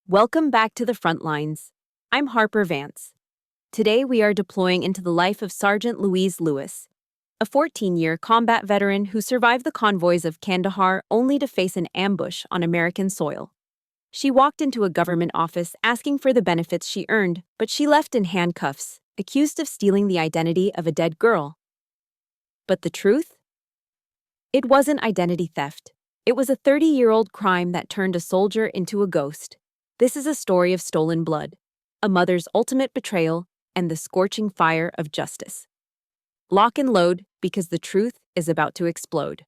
Welcome back to the front lines. I'm Harper Vance. Today we are deploying into the life of Sergeant Louise Lewis, a 14-year combat veteran who survived the convoys of Kandahar only to face an ambush on American soil. She walked into a government office asking for the benefits she earned, but she left in handcuffs, accused of stealing the identity of a dead girl. But the truth? It wasn't identity theft. It was a 30-year-old crime that turned a soldier into a ghost. This is a story of stolen blood, a mother's ultimate betrayal, and the scorching fire of justice. Lock and load, because the truth is about to explode.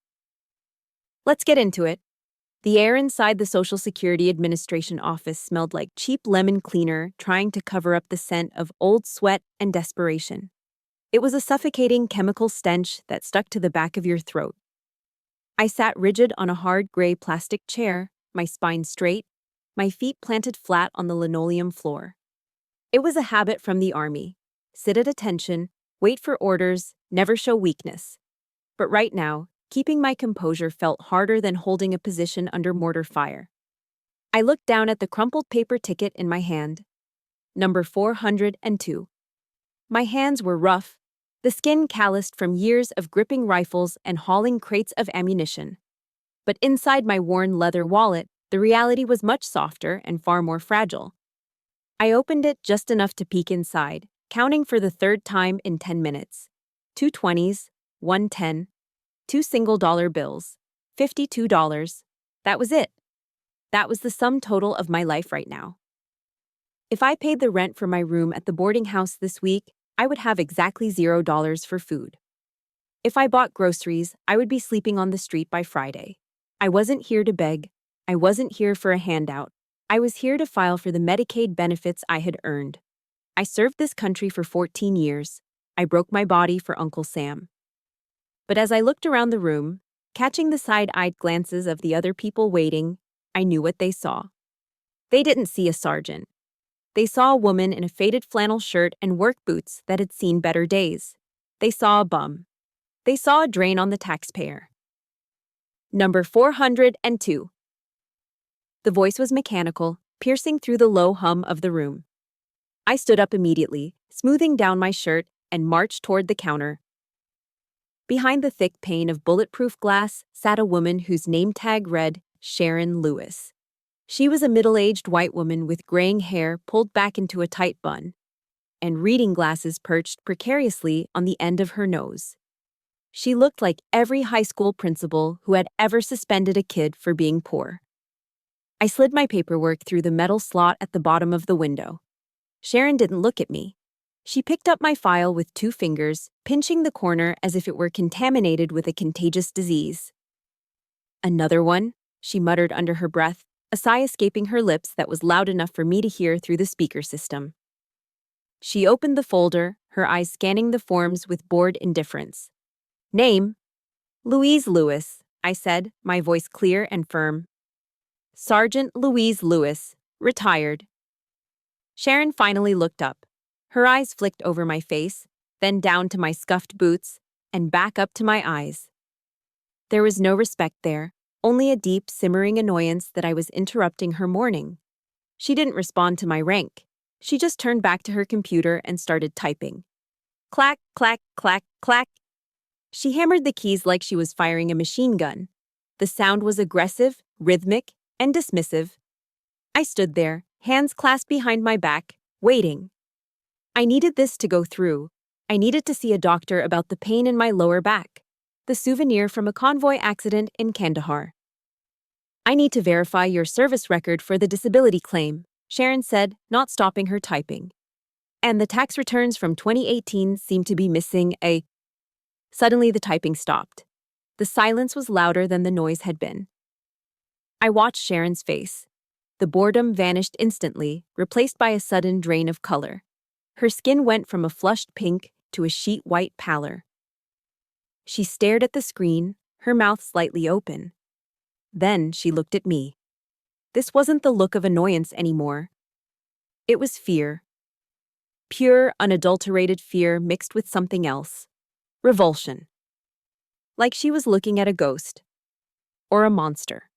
Let's get into it. The air inside the Social Security Administration office smelled like cheap lemon cleaner trying to cover up the scent of old sweat and desperation. It was a suffocating chemical stench that stuck to the back of your throat. I sat rigid on a hard gray plastic chair, my spine straight, my feet planted flat on the linoleum floor. It was a habit from the Army. Sit at attention, wait for orders, never show weakness. But right now, keeping my composure felt harder than holding a position under mortar fire. I looked down at the crumpled paper ticket in my hand. Number 402. My hands were rough, the skin calloused from years of gripping rifles and hauling crates of ammunition. But inside my worn leather wallet, the reality was much softer and far more fragile. I opened it just enough to peek inside, counting for the third time in 10 minutes. 2 20s, 1 10, 2 single-dollar bills, $52. That was it. That was the sum total of my life right now. If I paid the rent for my room at the boarding house this week, I would have exactly $0 for food. If I bought groceries, I would be sleeping on the street by Friday. I wasn't here to beg. I wasn't here for a handout. I was here to file for the Medicaid benefits I had earned. I served this country for 14 years. I broke my body for Uncle Sam. But as I looked around the room, catching the side-eyed glances of the other people waiting, I knew what they saw. They didn't see a sergeant. They saw a woman in a faded flannel shirt and work boots that had seen better days. They saw a bum. They saw a drain on the taxpayer. Number 402. The voice was mechanical, piercing through the low hum of the room. I stood up immediately, smoothing down my shirt, and marched toward the counter. Behind the thick pane of bulletproof glass sat a woman whose name tag read Sharon Lewis. She was a middle-aged white woman with graying hair pulled back into a tight bun, and reading glasses perched precariously on the end of her nose. She looked like every high school principal who had ever suspended a kid for being poor. I slid my paperwork through the metal slot at the bottom of the window. Sharon didn't look at me. She picked up my file with 2 fingers, pinching the corner as if it were contaminated with a contagious disease. Another one, she muttered under her breath, a sigh escaping her lips that was loud enough for me to hear through the speaker system. She opened the folder, her eyes scanning the forms with bored indifference. Name? Louise Lewis, I said, my voice clear and firm. Sergeant Louise Lewis, retired. Sharon finally looked up. Her eyes flicked over my face, then down to my scuffed boots, and back up to my eyes. There was no respect there, only a deep, simmering annoyance that I was interrupting her morning. She didn't respond to my rank. She just turned back to her computer and started typing. Clack, clack, clack, clack. She hammered the keys like she was firing a machine gun. The sound was aggressive, rhythmic, and dismissive. I stood there, hands clasped behind my back, waiting. I needed this to go through. I needed to see a doctor about the pain in my lower back, the souvenir from a convoy accident in Kandahar. I need to verify your service record for the disability claim, Sharon said, not stopping her typing. And the tax returns from 2018 seem to be missing a... Suddenly the typing stopped. The silence was louder than the noise had been. I watched Sharon's face. The boredom vanished instantly, replaced by a sudden drain of color. Her skin went from a flushed pink to a sheet white pallor. She stared at the screen, her mouth slightly open. Then she looked at me. This wasn't the look of annoyance anymore. It was fear. Pure, unadulterated fear mixed with something else. Revulsion. Like she was looking at a ghost. Or a monster.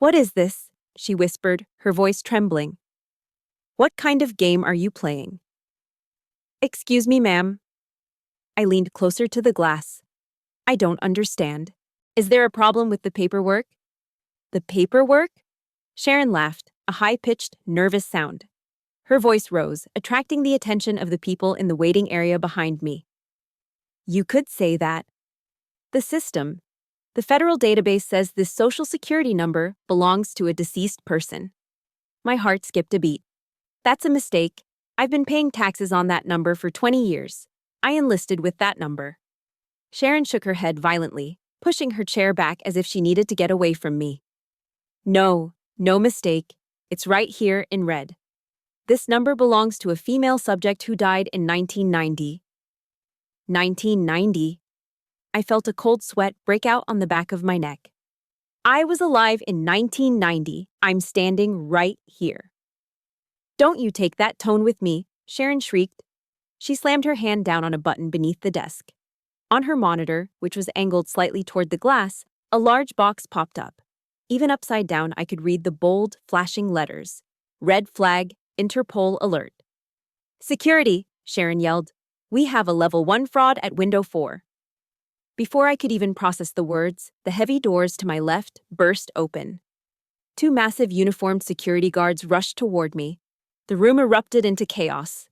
What is this? she whispered, her voice trembling. What kind of game are you playing? Excuse me, ma'am. I leaned closer to the glass. I don't understand. Is there a problem with the paperwork? The paperwork? Sharon laughed, a high-pitched, nervous sound. Her voice rose, attracting the attention of the people in the waiting area behind me. You could say that. The system. The federal database says this social security number belongs to a deceased person. My heart skipped a beat. That's a mistake. I've been paying taxes on that number for 20 years. I enlisted with that number. Sharon shook her head violently, pushing her chair back as if she needed to get away from me. No mistake. It's right here in red. This number belongs to a female subject who died in 1990. 1990? I felt a cold sweat break out on the back of my neck. I was alive in 1990. I'm standing right here. Don't you take that tone with me, Sharon shrieked. She slammed her hand down on a button beneath the desk. On her monitor, which was angled slightly toward the glass, a large box popped up. Even upside down, I could read the bold, flashing letters. Red flag, Interpol alert. Security, Sharon yelled. We have a level 1 fraud at window 4. Before I could even process the words, the heavy doors to my left burst open. 2 massive uniformed security guards rushed toward me. The room erupted into chaos.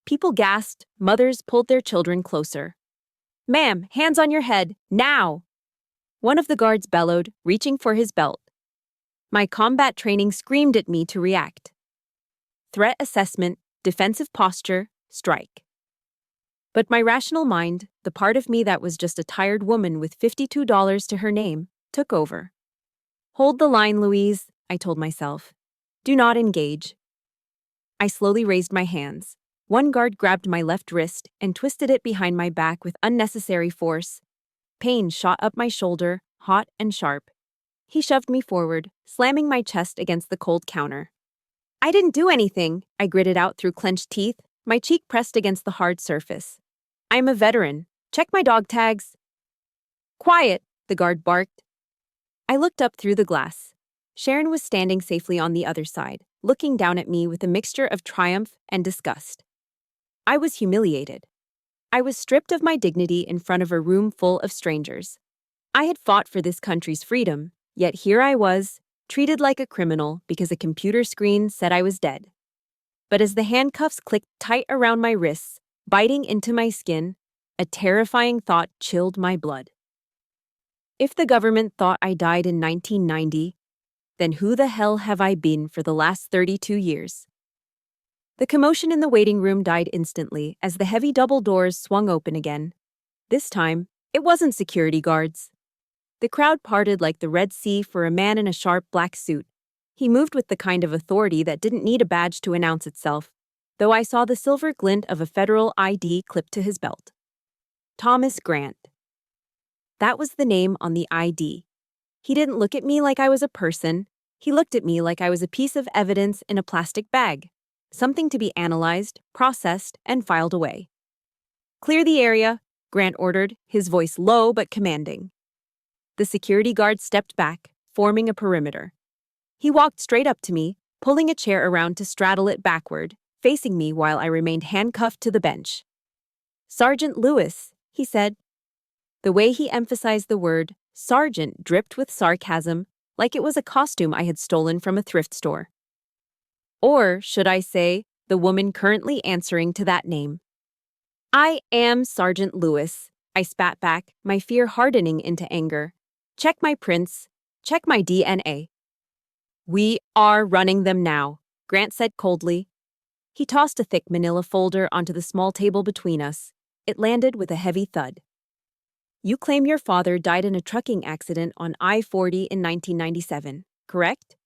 People gasped, mothers pulled their children closer. Ma'am, hands on your head, now! One of the guards bellowed, reaching for his belt. My combat training screamed at me to react. Threat assessment, defensive posture, strike. But my rational mind, the part of me that was just a tired woman with $52 to her name, took over. Hold the line, Louise, I told myself. Do not engage. I slowly raised my hands. One guard grabbed my left wrist and twisted it behind my back with unnecessary force. Pain shot up my shoulder, hot and sharp. He shoved me forward, slamming my chest against the cold counter. I didn't do anything, I gritted out through clenched teeth, my cheek pressed against the hard surface. I'm a veteran. Check my dog tags. Quiet, the guard barked. I looked up through the glass. Sharon was standing safely on the other side, looking down at me with a mixture of triumph and disgust. I was humiliated. I was stripped of my dignity in front of a room full of strangers. I had fought for this country's freedom, yet here I was, treated like a criminal because a computer screen said I was dead. But as the handcuffs clicked tight around my wrists, biting into my skin, a terrifying thought chilled my blood. If the government thought I died in 1990, then who the hell have I been for the last 32 years? The commotion in the waiting room died instantly as the heavy double doors swung open again. This time, it wasn't security guards. The crowd parted like the Red Sea for a man in a sharp black suit. He moved with the kind of authority that didn't need a badge to announce itself, though I saw the silver glint of a federal ID clipped to his belt. Thomas Grant. That was the name on the ID. He didn't look at me like I was a person. He looked at me like I was a piece of evidence in a plastic bag, something to be analyzed, processed, and filed away. Clear the area, Grant ordered, his voice low but commanding. The security guard stepped back, forming a perimeter. He walked straight up to me, pulling a chair around to straddle it backward, facing me while I remained handcuffed to the bench. Sergeant Lewis, he said. The way he emphasized the word, sergeant, dripped with sarcasm, like it was a costume I had stolen from a thrift store. Or, should I say, the woman currently answering to that name. I am Sergeant Lewis, I spat back, my fear hardening into anger. Check my prints. Check my DNA. We are running them now, Grant said coldly. He tossed a thick manila folder onto the small table between us. It landed with a heavy thud. You claim your father died in a trucking accident on I-40 in 1997, correct?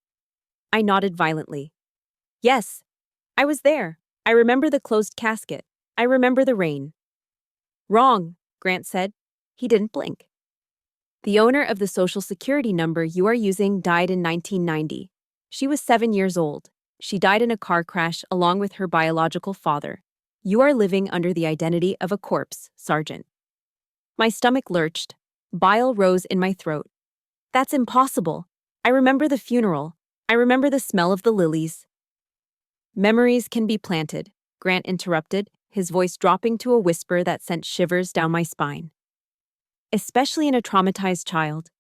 I nodded violently. Yes, I was there. I remember the closed casket. I remember the rain. Wrong, Grant said. He didn't blink. The owner of the Social Security number you are using died in 1990. She was 7 years old. She died in a car crash along with her biological father. You are living under the identity of a corpse, Sergeant. My stomach lurched. Bile rose in my throat. That's impossible. I remember the funeral. I remember the smell of the lilies. Memories can be planted, Grant interrupted, his voice dropping to a whisper that sent shivers down my spine. Especially in a traumatized child.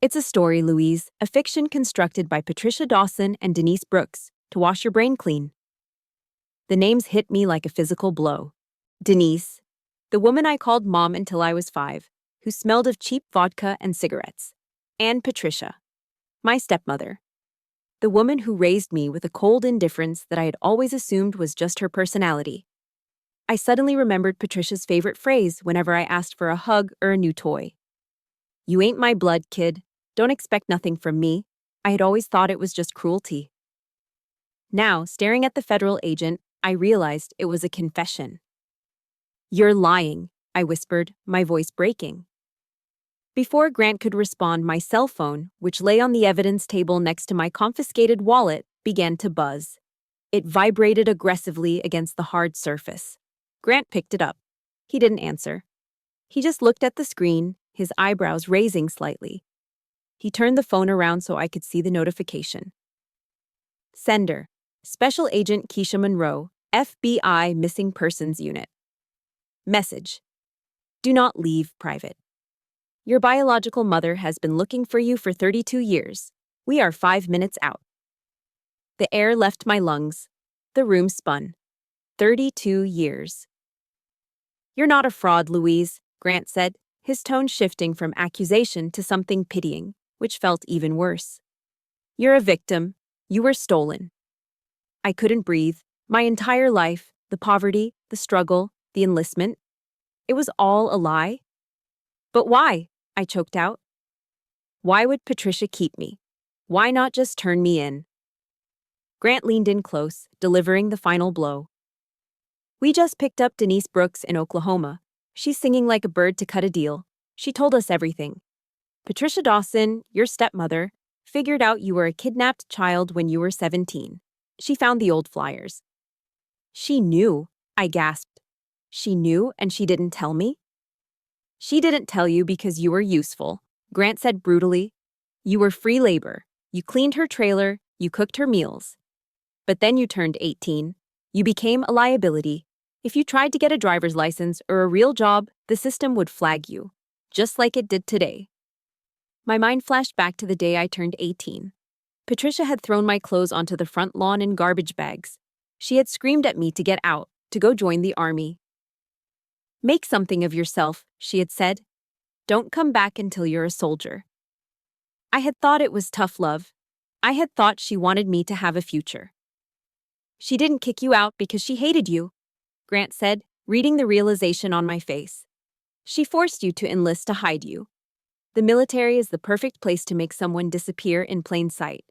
It's a story, Louise, a fiction constructed by Patricia Dawson and Denise Brooks to wash your brain clean. The names hit me like a physical blow. Denise, the woman I called mom until I was 5, who smelled of cheap vodka and cigarettes. And Patricia, my stepmother. The woman who raised me with a cold indifference that I had always assumed was just her personality. I suddenly remembered Patricia's favorite phrase whenever I asked for a hug or a new toy. You ain't my blood, kid. Don't expect nothing from me. I had always thought it was just cruelty. Now, staring at the federal agent, I realized it was a confession. You're lying, I whispered, my voice breaking. Before Grant could respond, my cell phone, which lay on the evidence table next to my confiscated wallet, began to buzz. It vibrated aggressively against the hard surface. Grant picked it up. He didn't answer. He just looked at the screen, his eyebrows raising slightly. He turned the phone around so I could see the notification. Sender, Special Agent Keisha Monroe, FBI Missing Persons Unit. Message. Do not leave private. Your biological mother has been looking for you for 32 years. We are 5 minutes out. The air left my lungs. The room spun. 32 years. You're not a fraud, Louise, Grant said, his tone shifting from accusation to something pitying, which felt even worse. You're a victim. You were stolen. I couldn't breathe. My entire life, the poverty, the struggle, the enlistment. It was all a lie. But why? I choked out. Why would Patricia keep me? Why not just turn me in? Grant leaned in close, delivering the final blow. We just picked up Denise Brooks in Oklahoma. She's singing like a bird to cut a deal. She told us everything. Patricia Dawson, your stepmother, figured out you were a kidnapped child when you were 17. She found the old flyers. She knew, I gasped. She knew and she didn't tell me? She didn't tell you because you were useful, Grant said brutally. You were free labor. You cleaned her trailer, you cooked her meals. But then you turned 18. You became a liability. If you tried to get a driver's license or a real job, the system would flag you, just like it did today. My mind flashed back to the day I turned 18. Patricia had thrown my clothes onto the front lawn in garbage bags. She had screamed at me to get out, to go join the army. Make something of yourself, she had said. Don't come back until you're a soldier. I had thought it was tough love. I had thought she wanted me to have a future. She didn't kick you out because she hated you, Grant said, reading the realization on my face. She forced you to enlist to hide you. The military is the perfect place to make someone disappear in plain sight.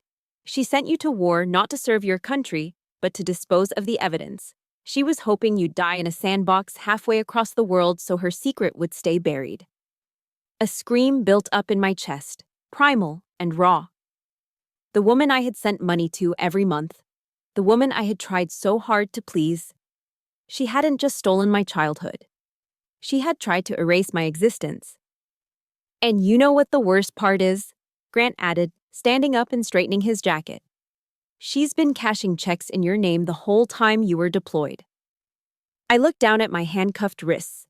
She sent you to war not to serve your country, but to dispose of the evidence. She was hoping you'd die in a sandbox halfway across the world so her secret would stay buried. A scream built up in my chest, primal and raw. The woman I had sent money to every month, the woman I had tried so hard to please, she hadn't just stolen my childhood. She had tried to erase my existence. And you know what the worst part is? Grant added, standing up and straightening his jacket. She's been cashing checks in your name the whole time you were deployed. I looked down at my handcuffed wrists.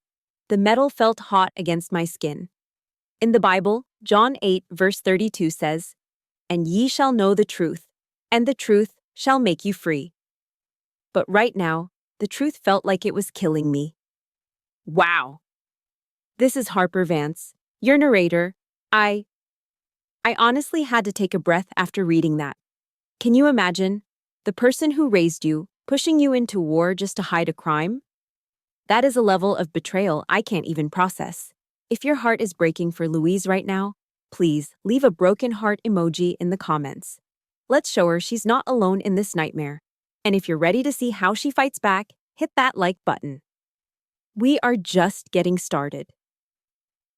The metal felt hot against my skin. In the Bible, John 8, verse 32 says, "And ye shall know the truth, and the truth shall make you free." But right now, the truth felt like it was killing me. Wow. This is Harper Vance, your narrator. I honestly had to take a breath after reading that. Can you imagine? The person who raised you, pushing you into war just to hide a crime? That is a level of betrayal I can't even process. If your heart is breaking for Louise right now, please leave a broken heart emoji in the comments. Let's show her she's not alone in this nightmare. And if you're ready to see how she fights back, hit that like button. We are just getting started.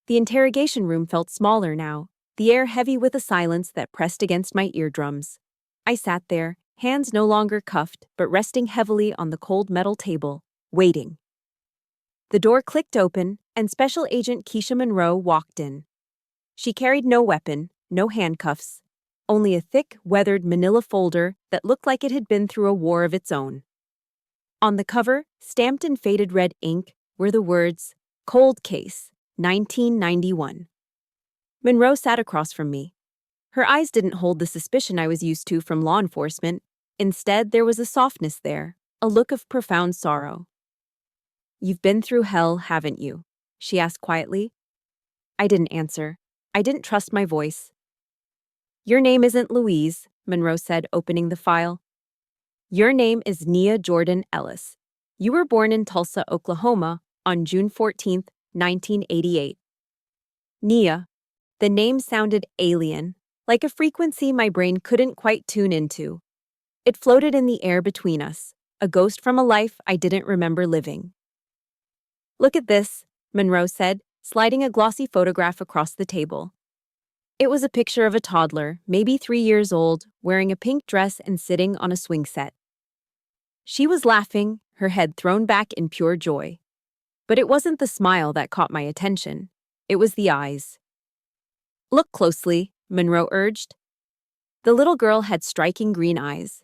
The interrogation room felt smaller now, the air heavy with a silence that pressed against my eardrums. I sat there, hands no longer cuffed but resting heavily on the cold metal table, waiting. The door clicked open, and Special Agent Keisha Monroe walked in. She carried no weapon, no handcuffs, only a thick, weathered manila folder that looked like it had been through a war of its own. On the cover, stamped in faded red ink, were the words, "Cold Case, 1991. Monroe sat across from me. Her eyes didn't hold the suspicion I was used to from law enforcement. Instead, there was a softness there, a look of profound sorrow. "You've been through hell, haven't you?" she asked quietly. I didn't answer. I didn't trust my voice. "Your name isn't Louise," Monroe said, opening the file. "Your name is Nia Jordan Ellis. You were born in Tulsa, Oklahoma, on June 14, 1988. Nia. The name sounded alien, like a frequency my brain couldn't quite tune into. It floated in the air between us, a ghost from a life I didn't remember living. "Look at this," Monroe said, sliding a glossy photograph across the table. It was a picture of a toddler, maybe 3 years old, wearing a pink dress and sitting on a swing set. She was laughing, her head thrown back in pure joy. But it wasn't the smile that caught my attention. It was the eyes. "Look closely," Monroe urged. The little girl had striking green eyes.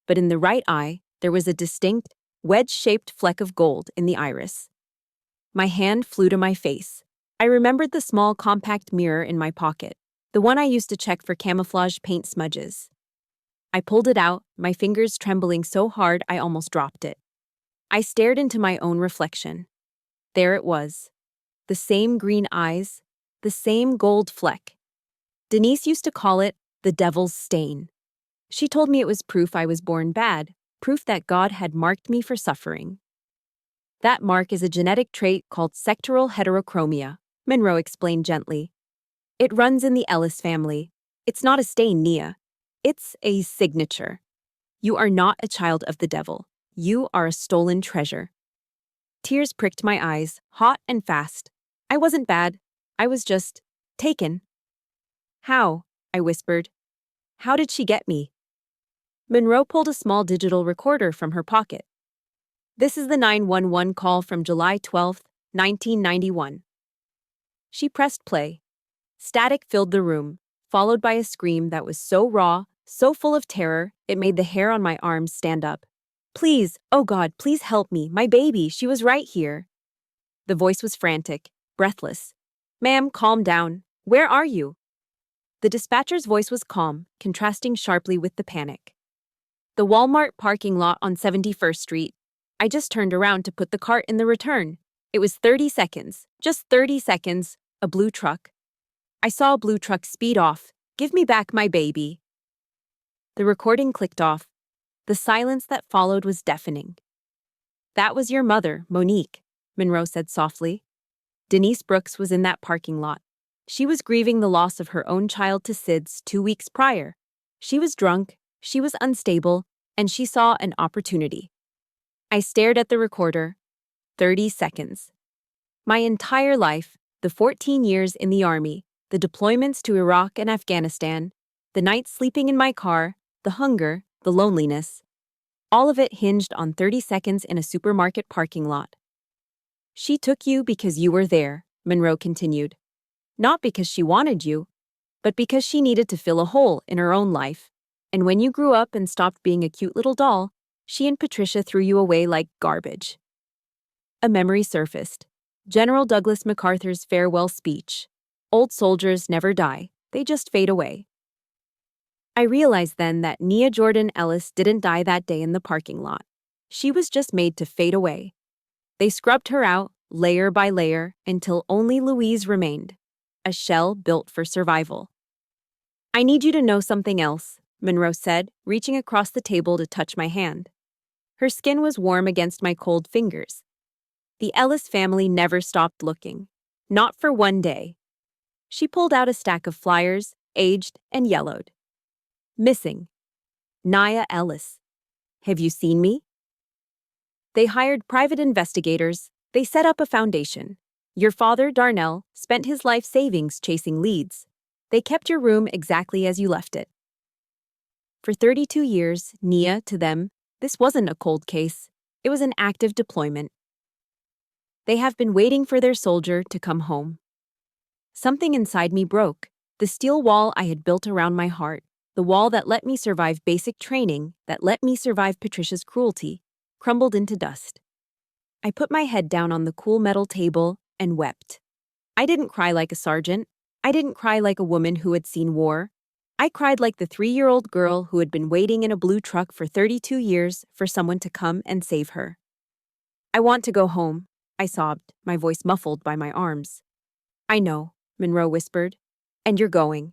But in the right eye, there was a distinct, wedge-shaped fleck of gold in the iris. My hand flew to my face. I remembered the small compact mirror in my pocket, the one I used to check for camouflage paint smudges. I pulled it out, my fingers trembling so hard I almost dropped it. I stared into my own reflection. There it was. The same green eyes, the same gold fleck. Denise used to call it the devil's stain. She told me it was proof I was born bad, proof that God had marked me for suffering. "That mark is a genetic trait called sectoral heterochromia," Monroe explained gently. "It runs in the Ellis family. It's not a stain, Nia. It's a signature. You are not a child of the devil. You are a stolen treasure." Tears pricked my eyes, hot and fast. I wasn't bad. I was just taken. "How?" I whispered. "How did she get me?" Monroe pulled a small digital recorder from her pocket. "This is the 911 call from July 12, 1991. She pressed play. Static filled the room, followed by a scream that was so raw, so full of terror, it made the hair on my arms stand up. "Please, oh God, please help me, my baby, she was right here." The voice was frantic, breathless. "Ma'am, calm down. Where are you?" The dispatcher's voice was calm, contrasting sharply with the panic. "The Walmart parking lot on 71st Street. I just turned around to put the cart in the return. It was 30 seconds, just 30 seconds, a blue truck. I saw a blue truck speed off. Give me back my baby." The recording clicked off. The silence that followed was deafening. "That was your mother, Monique," Monroe said softly. "Denise Brooks was in that parking lot. She was grieving the loss of her own child to SIDS 2 weeks prior. She was drunk, she was unstable, and she saw an opportunity." I stared at the recorder. 30 seconds. My entire life, the 14 years in the Army, the deployments to Iraq and Afghanistan, the nights sleeping in my car, the hunger, the loneliness. All of it hinged on 30 seconds in a supermarket parking lot. "She took you because you were there," Monroe continued. "Not because she wanted you, but because she needed to fill a hole in her own life. And when you grew up and stopped being a cute little doll, she and Patricia threw you away like garbage." A memory surfaced. General Douglas MacArthur's farewell speech. "Old soldiers never die, they just fade away." I realized then that Nia Jordan Ellis didn't die that day in the parking lot. She was just made to fade away. They scrubbed her out, layer by layer, until only Louise remained, a shell built for survival. "I need you to know something else," Monroe said, reaching across the table to touch my hand. Her skin was warm against my cold fingers. "The Ellis family never stopped looking. Not for one day." She pulled out a stack of flyers, aged and yellowed. "Missing. Nia Ellis. Have you seen me?" They hired private investigators. They set up a foundation. Your father, Darnell, spent his life savings chasing leads. They kept your room exactly as you left it. For 32 years, Nia, to them, this wasn't a cold case. It was an active deployment. They have been waiting for their soldier to come home. Something inside me broke, the steel wall I had built around my heart. The wall that let me survive basic training, that let me survive Patricia's cruelty, crumbled into dust. I put my head down on the cool metal table and wept. I didn't cry like a sergeant. I didn't cry like a woman who had seen war. I cried like the 3-year-old girl who had been waiting in a blue truck for 32 years for someone to come and save her. I want to go home, I sobbed, my voice muffled by my arms. I know, Monroe whispered. And you're going.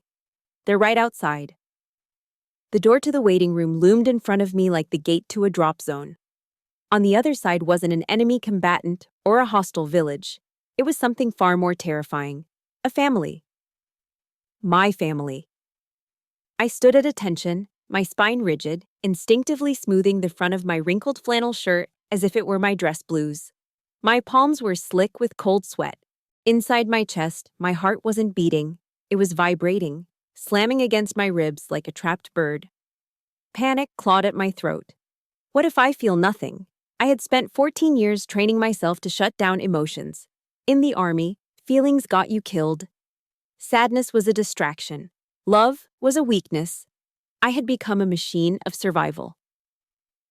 They're right outside. The door to the waiting room loomed in front of me like the gate to a drop zone. On the other side wasn't an enemy combatant or a hostile village. It was something far more terrifying. A family. My family. I stood at attention, my spine rigid, instinctively smoothing the front of my wrinkled flannel shirt as if it were my dress blues. My palms were slick with cold sweat. Inside my chest, my heart wasn't beating. It was vibrating, slamming against my ribs like a trapped bird. Panic clawed at my throat. What if I feel nothing? I had spent 14 years training myself to shut down emotions. In the army, feelings got you killed. Sadness was a distraction. Love was a weakness. I had become a machine of survival.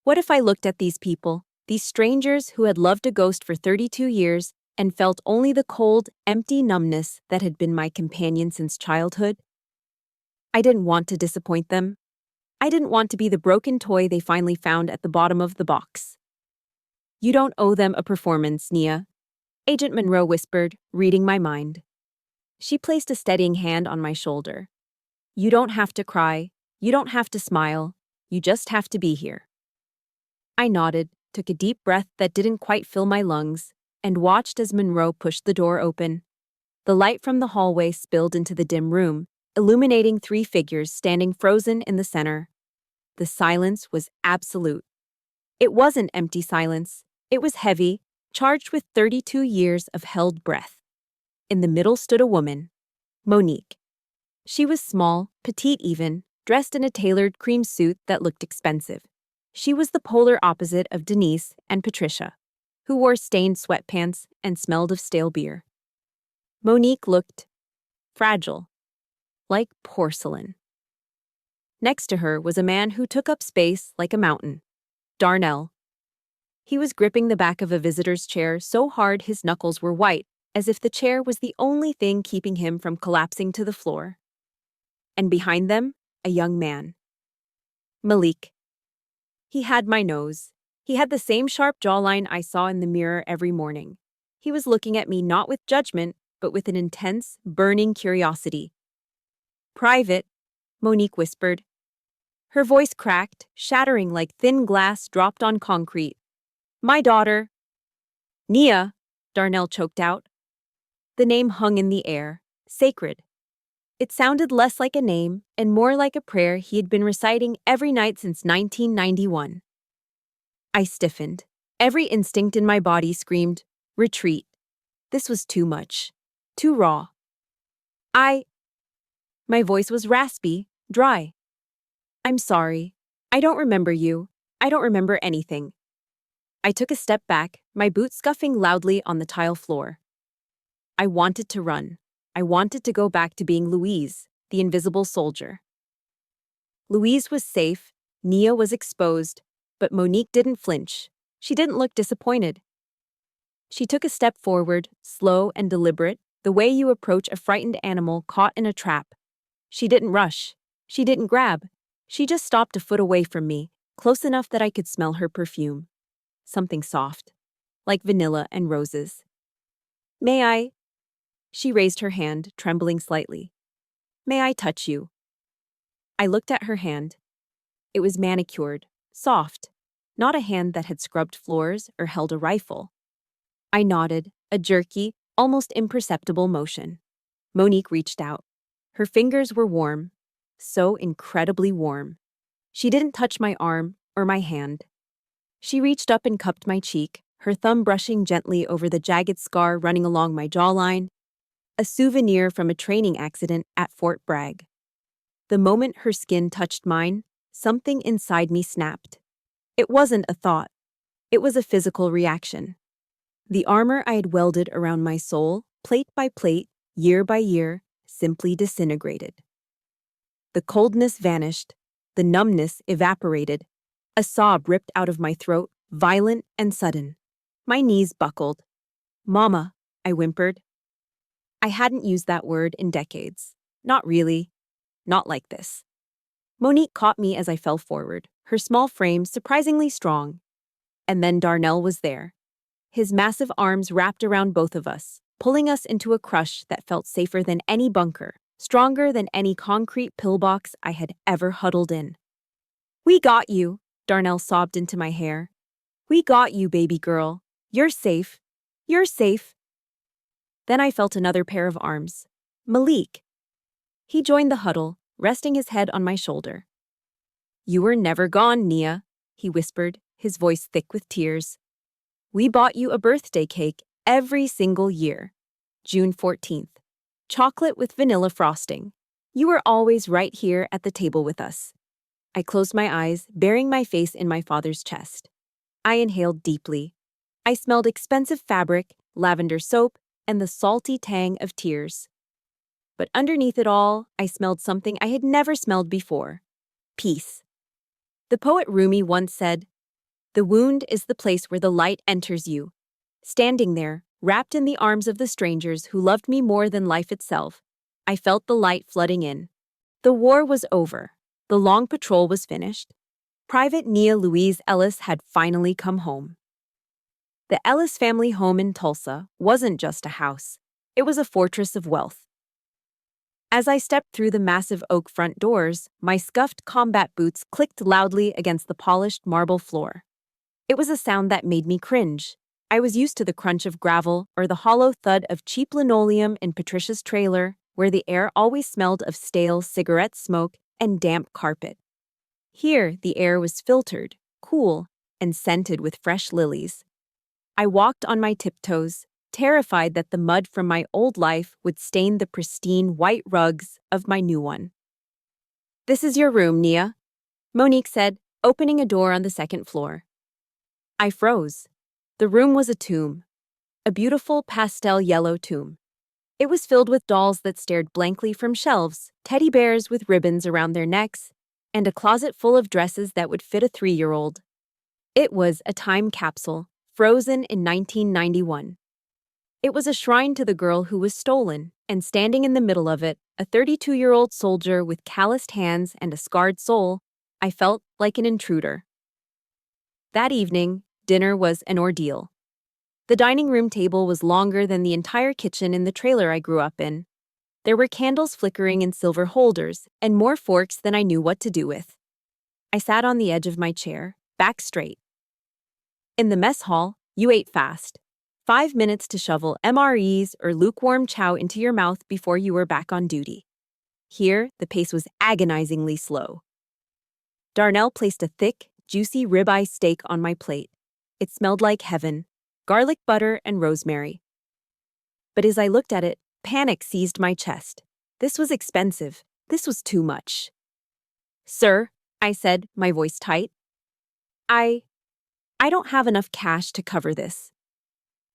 What if I looked at these people, these strangers who had loved a ghost for 32 years and felt only the cold, empty numbness that had been my companion since childhood? I didn't want to disappoint them. I didn't want to be the broken toy they finally found at the bottom of the box. You don't owe them a performance, Nia, Agent Monroe whispered, reading my mind. She placed a steadying hand on my shoulder. You don't have to cry. You don't have to smile. You just have to be here. I nodded, took a deep breath that didn't quite fill my lungs, and watched as Monroe pushed the door open. The light from the hallway spilled into the dim room, illuminating 3 figures standing frozen in the center. The silence was absolute. It wasn't empty silence. It was heavy, charged with 32 years of held breath. In the middle stood a woman, Monique. She was small, petite even, dressed in a tailored cream suit that looked expensive. She was the polar opposite of Denise and Patricia, who wore stained sweatpants and smelled of stale beer. Monique looked fragile, like porcelain. Next to her was a man who took up space like a mountain, Darnell. He was gripping the back of a visitor's chair so hard his knuckles were white, as if the chair was the only thing keeping him from collapsing to the floor. And behind them, a young man. Malik. He had my nose. He had the same sharp jawline I saw in the mirror every morning. He was looking at me not with judgment, but with an intense, burning curiosity. Private, Monique whispered. Her voice cracked, shattering like thin glass dropped on concrete. My daughter. Nia, Darnell choked out. The name hung in the air, sacred. It sounded less like a name and more like a prayer he had been reciting every night since 1991. I stiffened. Every instinct in my body screamed, retreat. This was too much. Too raw. My voice was raspy, dry. I'm sorry. I don't remember you. I don't remember anything. I took a step back, my boots scuffing loudly on the tile floor. I wanted to run. I wanted to go back to being Louise, the invisible soldier. Louise was safe, Nia was exposed, but Monique didn't flinch. She didn't look disappointed. She took a step forward, slow and deliberate, the way you approach a frightened animal caught in a trap. She didn't rush. She didn't grab. She just stopped a foot away from me, close enough that I could smell her perfume. Something soft, like vanilla and roses. May I? She raised her hand, trembling slightly. May I touch you? I looked at her hand. It was manicured, soft, not a hand that had scrubbed floors or held a rifle. I nodded, a jerky, almost imperceptible motion. Monique reached out. Her fingers were warm, so incredibly warm. She didn't touch my arm or my hand. She reached up and cupped my cheek, her thumb brushing gently over the jagged scar running along my jawline, a souvenir from a training accident at Fort Bragg. The moment her skin touched mine, something inside me snapped. It wasn't a thought. It was a physical reaction. The armor I had welded around my soul, plate by plate, year by year, simply disintegrated. The coldness vanished. The numbness evaporated. A sob ripped out of my throat, violent and sudden. My knees buckled. "Mama," I whimpered. I hadn't used that word in decades. Not really. Not like this. Monique caught me as I fell forward, her small frame surprisingly strong. And then Darnell was there. His massive arms wrapped around both of us, pulling us into a crush that felt safer than any bunker, stronger than any concrete pillbox I had ever huddled in. "We got you," Darnell sobbed into my hair. "We got you, baby girl. You're safe. You're safe." Then I felt another pair of arms. Malik. He joined the huddle, resting his head on my shoulder. "You were never gone, Nia," he whispered, his voice thick with tears. "We bought you a birthday cake every single year. June 14th. Chocolate with vanilla frosting. You were always right here at the table with us." I closed my eyes, burying my face in my father's chest. I inhaled deeply. I smelled expensive fabric, lavender soap, and the salty tang of tears. But underneath it all, I smelled something I had never smelled before. Peace. The poet Rumi once said, "The wound is the place where the light enters you." Standing there, wrapped in the arms of the strangers who loved me more than life itself, I felt the light flooding in. The war was over. The long patrol was finished. Private Nia Louise Ellis had finally come home. The Ellis family home in Tulsa wasn't just a house. It was a fortress of wealth. As I stepped through the massive oak front doors, my scuffed combat boots clicked loudly against the polished marble floor. It was a sound that made me cringe. I was used to the crunch of gravel or the hollow thud of cheap linoleum in Patricia's trailer, where the air always smelled of stale cigarette smoke and damp carpet. Here, the air was filtered, cool, and scented with fresh lilies. I walked on my tiptoes, terrified that the mud from my old life would stain the pristine white rugs of my new one. "This is your room, Nia," Monique said, opening a door on the second floor. I froze. The room was a tomb. A beautiful pastel yellow tomb. It was filled with dolls that stared blankly from shelves, teddy bears with ribbons around their necks, and a closet full of dresses that would fit a 3-year-old. It was a time capsule, frozen in 1991. It was a shrine to the girl who was stolen, and standing in the middle of it, a 32-year-old soldier with calloused hands and a scarred soul, I felt like an intruder. That evening, dinner was an ordeal. The dining room table was longer than the entire kitchen in the trailer I grew up in. There were candles flickering in silver holders, and more forks than I knew what to do with. I sat on the edge of my chair, back straight. In the mess hall, you ate fast. 5 minutes to shovel MREs or lukewarm chow into your mouth before you were back on duty. Here, the pace was agonizingly slow. Darnell placed a thick, juicy ribeye steak on my plate. It smelled like heaven, garlic butter and rosemary. But as I looked at it, panic seized my chest. This was expensive. This was too much. "Sir," I said, my voice tight, I don't have enough cash to cover this."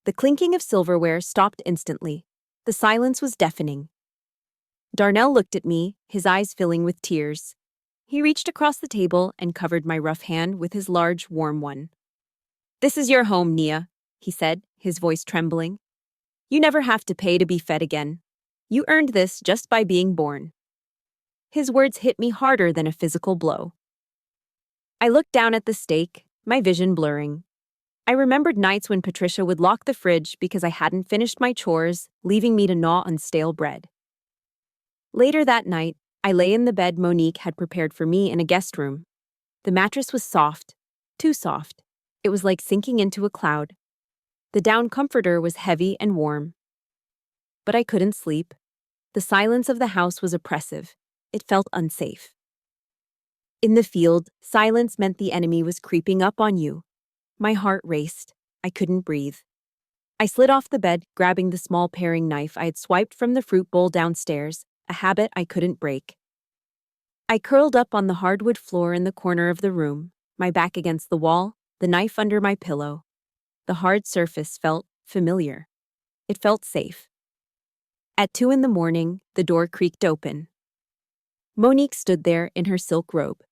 The clinking of silverware stopped instantly. The silence was deafening. Darnell looked at me, his eyes filling with tears. He reached across the table and covered my rough hand with his large, warm one. "This is your home, Nia," he said, his voice trembling. "You never have to pay to be fed again. You earned this just by being born." His words hit me harder than a physical blow. I looked down at the steak, my vision blurring. I remembered nights when Patricia would lock the fridge because I hadn't finished my chores, leaving me to gnaw on stale bread. Later that night, I lay in the bed Monique had prepared for me in a guest room. The mattress was soft, too soft. It was like sinking into a cloud. The down comforter was heavy and warm. But I couldn't sleep. The silence of the house was oppressive. It felt unsafe. In the field, silence meant the enemy was creeping up on you. My heart raced. I couldn't breathe. I slid off the bed, grabbing the small paring knife I had swiped from the fruit bowl downstairs, a habit I couldn't break. I curled up on the hardwood floor in the corner of the room, my back against the wall, the knife under my pillow. The hard surface felt familiar. It felt safe. At 2 a.m, the door creaked open. Monique stood there in her silk robe.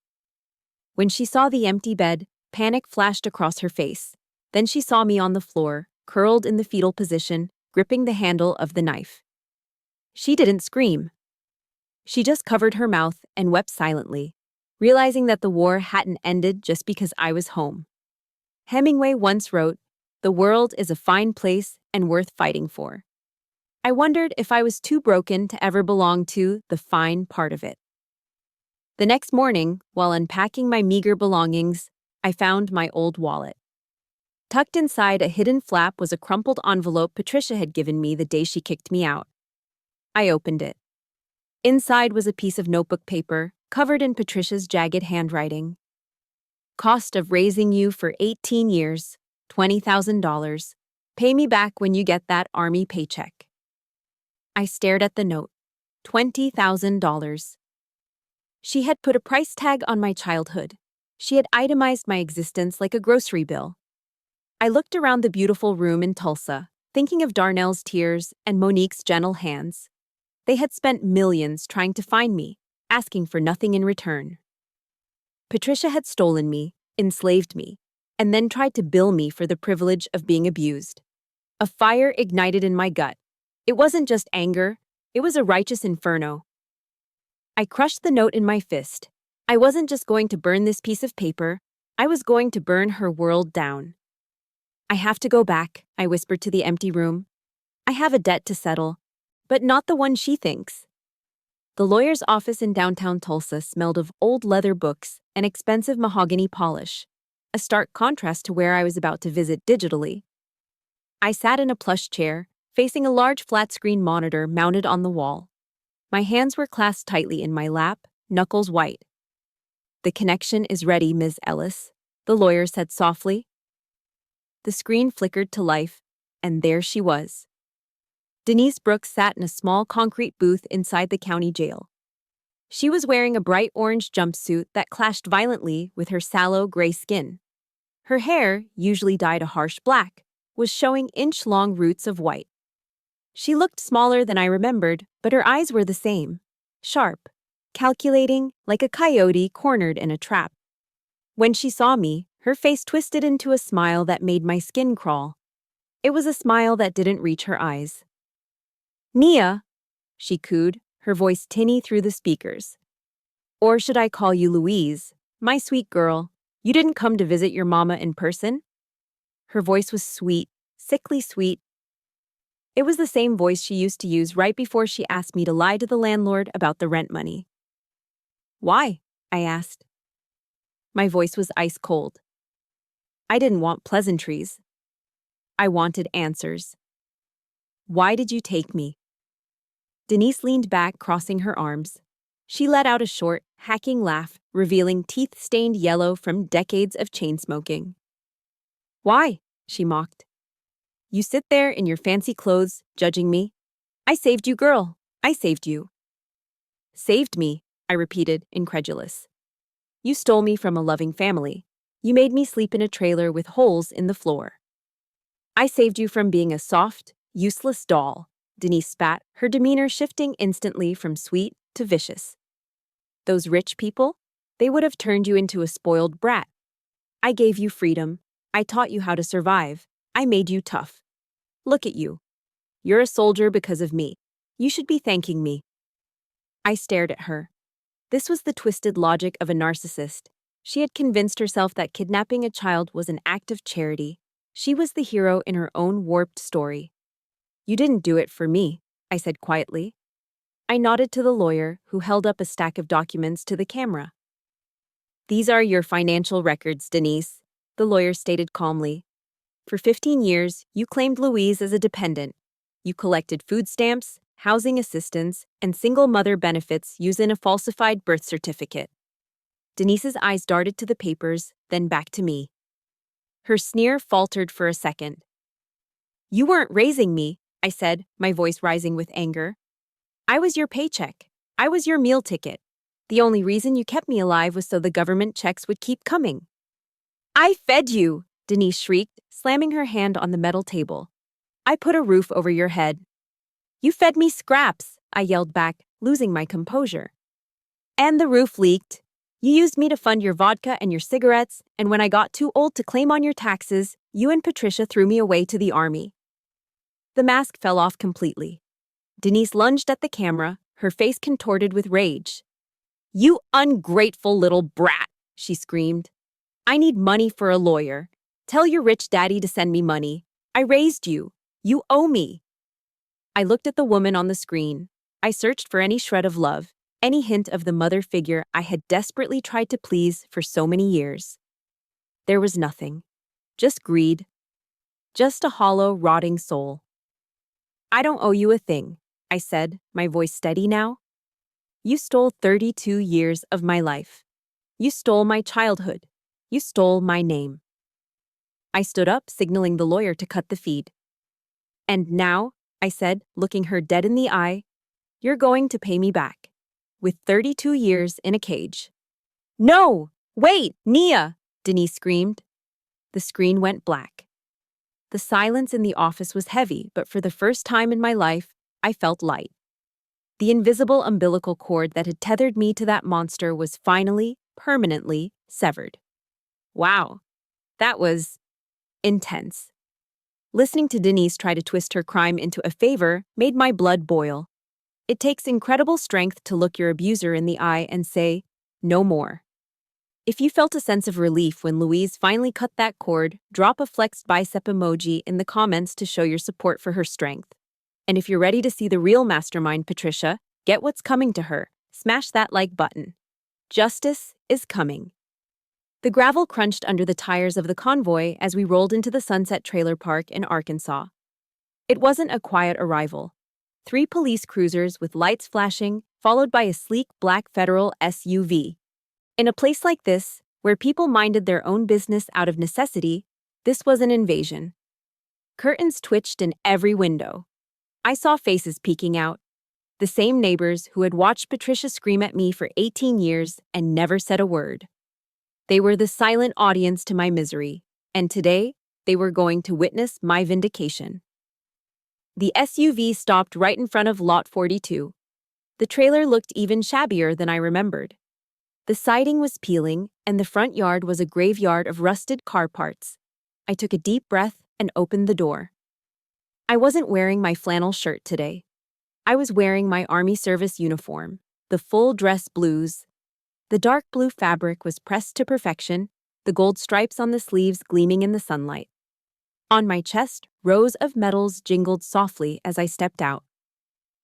When she saw the empty bed, panic flashed across her face. Then she saw me on the floor, curled in the fetal position, gripping the handle of the knife. She didn't scream. She just covered her mouth and wept silently, realizing that the war hadn't ended just because I was home. Hemingway once wrote, "The world is a fine place and worth fighting for." I wondered if I was too broken to ever belong to the fine part of it. The next morning, while unpacking my meager belongings, I found my old wallet. Tucked inside a hidden flap was a crumpled envelope Patricia had given me the day she kicked me out. I opened it. Inside was a piece of notebook paper, covered in Patricia's jagged handwriting. Cost of raising you for 18 years, $20,000. Pay me back when you get that army paycheck. I stared at the note. $20,000. She had put a price tag on my childhood. She had itemized my existence like a grocery bill. I looked around the beautiful room in Tulsa, thinking of Darnell's tears and Monique's gentle hands. They had spent millions trying to find me, asking for nothing in return. Patricia had stolen me, enslaved me, and then tried to bill me for the privilege of being abused. A fire ignited in my gut. It wasn't just anger, it was a righteous inferno. I crushed the note in my fist. I wasn't just going to burn this piece of paper, I was going to burn her world down. I have to go back, I whispered to the empty room. I have a debt to settle, but not the one she thinks. The lawyer's office in downtown Tulsa smelled of old leather books and expensive mahogany polish, a stark contrast to where I was about to visit digitally. I sat in a plush chair, facing a large flat-screen monitor mounted on the wall. My hands were clasped tightly in my lap, knuckles white. "The connection is ready, Ms. Ellis," the lawyer said softly. The screen flickered to life, and there she was. Denise Brooks sat in a small concrete booth inside the county jail. She was wearing a bright orange jumpsuit that clashed violently with her sallow gray skin. Her hair, usually dyed a harsh black, was showing inch-long roots of white. She looked smaller than I remembered, but her eyes were the same, sharp, calculating, like a coyote cornered in a trap. When she saw me, her face twisted into a smile that made my skin crawl. It was a smile that didn't reach her eyes. "Nia," she cooed, her voice tinny through the speakers. "Or should I call you Louise? My sweet girl, you didn't come to visit your mama in person?" Her voice was sweet, sickly sweet. It was the same voice she used to use right before she asked me to lie to the landlord about the rent money. "Why?" I asked. My voice was ice cold. I didn't want pleasantries. I wanted answers. "Why did you take me?" Denise leaned back, crossing her arms. She let out a short, hacking laugh, revealing teeth stained yellow from decades of chain smoking. "Why?" she mocked. "You sit there in your fancy clothes, judging me. I saved you, girl. I saved you." "Saved me," I repeated, incredulous. "You stole me from a loving family. You made me sleep in a trailer with holes in the floor." "I saved you from being a soft, useless doll," Denise spat, her demeanor shifting instantly from sweet to vicious. "Those rich people? They would have turned you into a spoiled brat. I gave you freedom. I taught you how to survive. I made you tough. Look at you. You're a soldier because of me. You should be thanking me." I stared at her. This was the twisted logic of a narcissist. She had convinced herself that kidnapping a child was an act of charity. She was the hero in her own warped story. "You didn't do it for me," I said quietly. I nodded to the lawyer, who held up a stack of documents to the camera. "These are your financial records, Denise," the lawyer stated calmly. "For 15 years, you claimed Louise as a dependent. You collected food stamps, housing assistance, and single mother benefits using a falsified birth certificate." Denise's eyes darted to the papers, then back to me. Her sneer faltered for a second. "You weren't raising me," I said, my voice rising with anger. "I was your paycheck. I was your meal ticket. The only reason you kept me alive was so the government checks would keep coming." "I fed you," Denise shrieked, slamming her hand on the metal table. "I put a roof over your head." "You fed me scraps," I yelled back, losing my composure. And the roof leaked. You used me to fund your vodka and your cigarettes, and when I got too old to claim on your taxes, you and Patricia threw me away to the army. The mask fell off completely. Denise lunged at the camera, her face contorted with rage. You ungrateful little brat, she screamed. I need money for a lawyer. Tell your rich daddy to send me money. I raised you. You owe me. I looked at the woman on the screen. I searched for any shred of love, any hint of the mother figure I had desperately tried to please for so many years. There was nothing. Just greed. Just a hollow, rotting soul. I don't owe you a thing, I said, my voice steady now. You stole 32 years of my life. You stole my childhood. You stole my name. I stood up, signaling the lawyer to cut the feed. And now, I said, looking her dead in the eye, you're going to pay me back. With 32 years in a cage. No! Wait, Nia! Denise screamed. The screen went black. The silence in the office was heavy, but for the first time in my life, I felt light. The invisible umbilical cord that had tethered me to that monster was finally, permanently severed. Wow, that was intense. Listening to Denise try to twist her crime into a favor made my blood boil. It takes incredible strength to look your abuser in the eye and say, no more. If you felt a sense of relief when Louise finally cut that cord, drop a flexed bicep emoji in the comments to show your support for her strength. And if you're ready to see the real mastermind, Patricia, get what's coming to her. Smash that like button. Justice is coming. The gravel crunched under the tires of the convoy as we rolled into the Sunset Trailer Park in Arkansas. It wasn't a quiet arrival. 3 police cruisers with lights flashing, followed by a sleek black federal SUV. In a place like this, where people minded their own business out of necessity, this was an invasion. Curtains twitched in every window. I saw faces peeking out. The same neighbors who had watched Patricia scream at me for 18 years and never said a word. They were the silent audience to my misery, and today, they were going to witness my vindication. The SUV stopped right in front of Lot 42. The trailer looked even shabbier than I remembered. The siding was peeling, and the front yard was a graveyard of rusted car parts. I took a deep breath and opened the door. I wasn't wearing my flannel shirt today. I was wearing my Army service uniform, the full dress blues. The dark blue fabric was pressed to perfection, the gold stripes on the sleeves gleaming in the sunlight. On my chest, rows of medals jingled softly as I stepped out.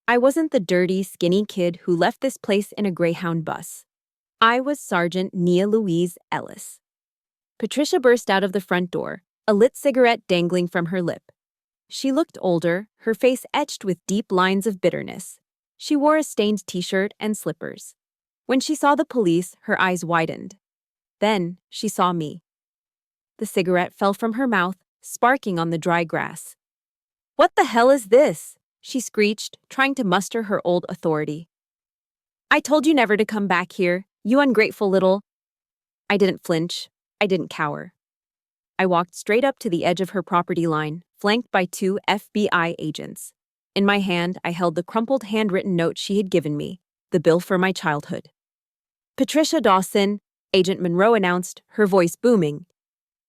I wasn't the dirty, skinny kid who left this place in a Greyhound bus. I was Sergeant Nia Louise Ellis. Patricia burst out of the front door, a lit cigarette dangling from her lip. She looked older, her face etched with deep lines of bitterness. She wore a stained t-shirt and slippers. When she saw the police, her eyes widened. Then, she saw me. The cigarette fell from her mouth, sparking on the dry grass. "What the hell is this?" she screeched, trying to muster her old authority. "I told you never to come back here, you ungrateful little—" I didn't flinch. I didn't cower. I walked straight up to the edge of her property line, flanked by 2 FBI agents. In my hand, I held the crumpled handwritten note she had given me, the bill for my childhood. "Patricia Dawson," Agent Monroe announced, her voice booming.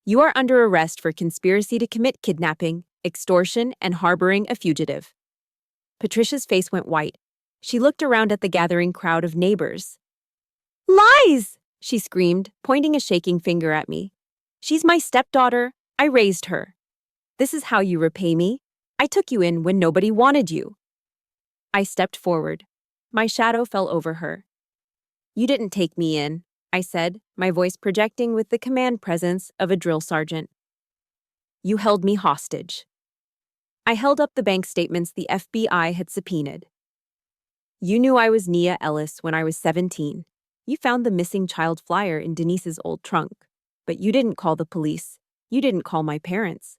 "You are under arrest for conspiracy to commit kidnapping, extortion, and harboring a fugitive." Patricia's face went white. She looked around at the gathering crowd of neighbors. "Lies!" she screamed, pointing a shaking finger at me. "She's my stepdaughter. I raised her. This is how you repay me. I took you in when nobody wanted you." I stepped forward. My shadow fell over her. "You didn't take me in," I said, my voice projecting with the command presence of a drill sergeant. "You held me hostage." I held up the bank statements the FBI had subpoenaed. "You knew I was Nia Ellis when I was 17. You found the missing child flyer in Denise's old trunk. But you didn't call the police. You didn't call my parents."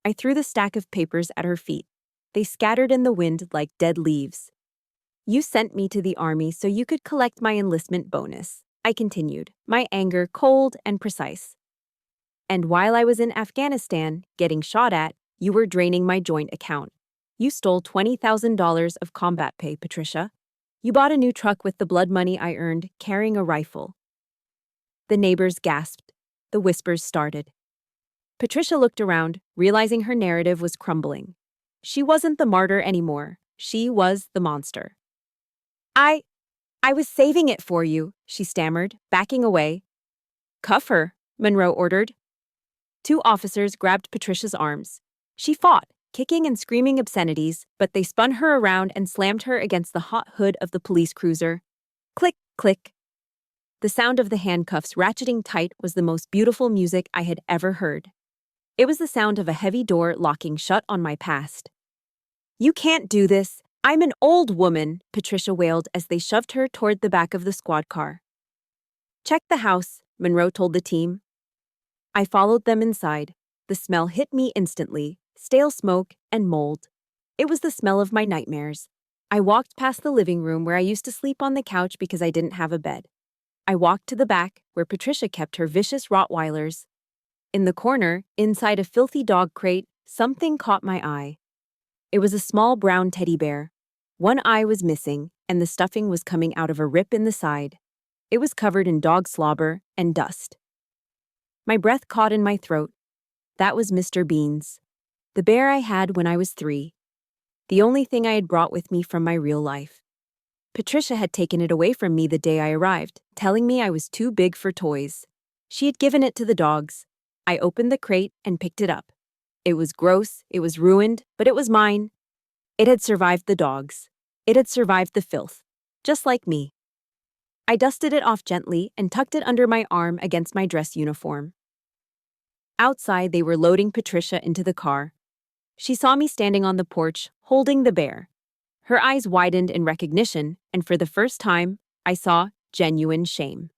I threw the stack of papers at her feet. They scattered in the wind like dead leaves. "You sent me to the army so you could collect my enlistment bonus," I continued, my anger cold and precise. "And while I was in Afghanistan, getting shot at, you were draining my joint account. You stole $20,000 of combat pay, Patricia. You bought a new truck with the blood money I earned, carrying a rifle. The neighbors gasped. The whispers started. Patricia looked around, realizing her narrative was crumbling. She wasn't the martyr anymore. She was the monster. I was saving it for you, she stammered, backing away. Cuff her, Monroe ordered. Two officers grabbed Patricia's arms. She fought, kicking and screaming obscenities, but they spun her around and slammed her against the hot hood of the police cruiser. Click, click. The sound of the handcuffs ratcheting tight was the most beautiful music I had ever heard. It was the sound of a heavy door locking shut on my past. You can't do this. I'm an old woman, Patricia wailed as they shoved her toward the back of the squad car. Check the house, Monroe told the team. I followed them inside. The smell hit me instantly, stale smoke and mold. It was the smell of my nightmares. I walked past the living room where I used to sleep on the couch because I didn't have a bed. I walked to the back, where Patricia kept her vicious Rottweilers. In the corner, inside a filthy dog crate, something caught my eye. It was a small brown teddy bear. One eye was missing, and the stuffing was coming out of a rip in the side. It was covered in dog slobber and dust. My breath caught in my throat. That was Mr. Bean's. The bear I had when I was 3. The only thing I had brought with me from my real life. Patricia had taken it away from me the day I arrived, telling me I was too big for toys. She had given it to the dogs. I opened the crate and picked it up. It was gross, it was ruined, but it was mine. It had survived the dogs. It had survived the filth. Just like me. I dusted it off gently and tucked it under my arm against my dress uniform. Outside, they were loading Patricia into the car. She saw me standing on the porch, holding the bear. Her eyes widened in recognition, and for the first time, I saw genuine shame.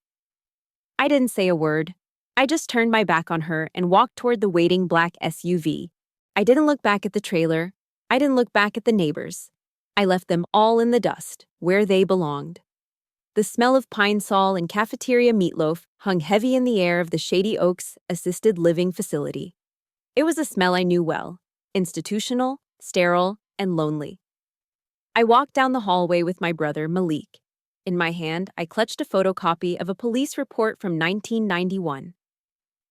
I didn't say a word. I just turned my back on her and walked toward the waiting black SUV. I didn't look back at the trailer. I didn't look back at the neighbors. I left them all in the dust, where they belonged. The smell of pine sol and cafeteria meatloaf hung heavy in the air of the Shady Oaks assisted living facility. It was a smell I knew well, institutional, sterile, and lonely. I walked down the hallway with my brother, Malik. In my hand, I clutched a photocopy of a police report from 1991.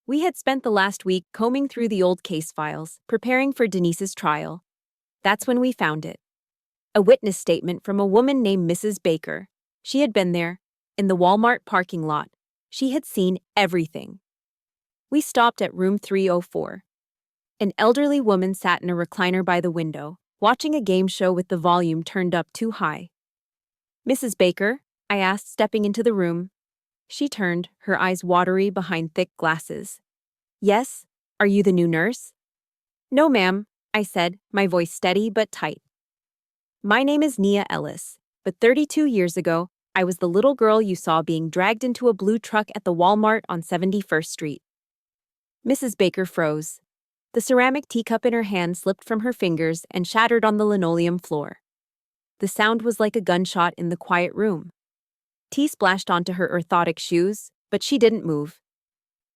We had spent the last week combing through the old case files, preparing for Denise's trial. That's when we found it. A witness statement from a woman named Mrs. Baker. She had been there, in the Walmart parking lot. She had seen everything. We stopped at room 304. An elderly woman sat in a recliner by the window, watching a game show with the volume turned up too high. Mrs. Baker, I asked, stepping into the room. She turned, her eyes watery behind thick glasses. Yes? Are you the new nurse? No, ma'am, I said, my voice steady but tight. My name is Nia Ellis, but 32 years ago, I was the little girl you saw being dragged into a blue truck at the Walmart on 71st Street. Mrs. Baker froze. The ceramic teacup in her hand slipped from her fingers and shattered on the linoleum floor. The sound was like a gunshot in the quiet room. Tea splashed onto her orthotic shoes, but she didn't move.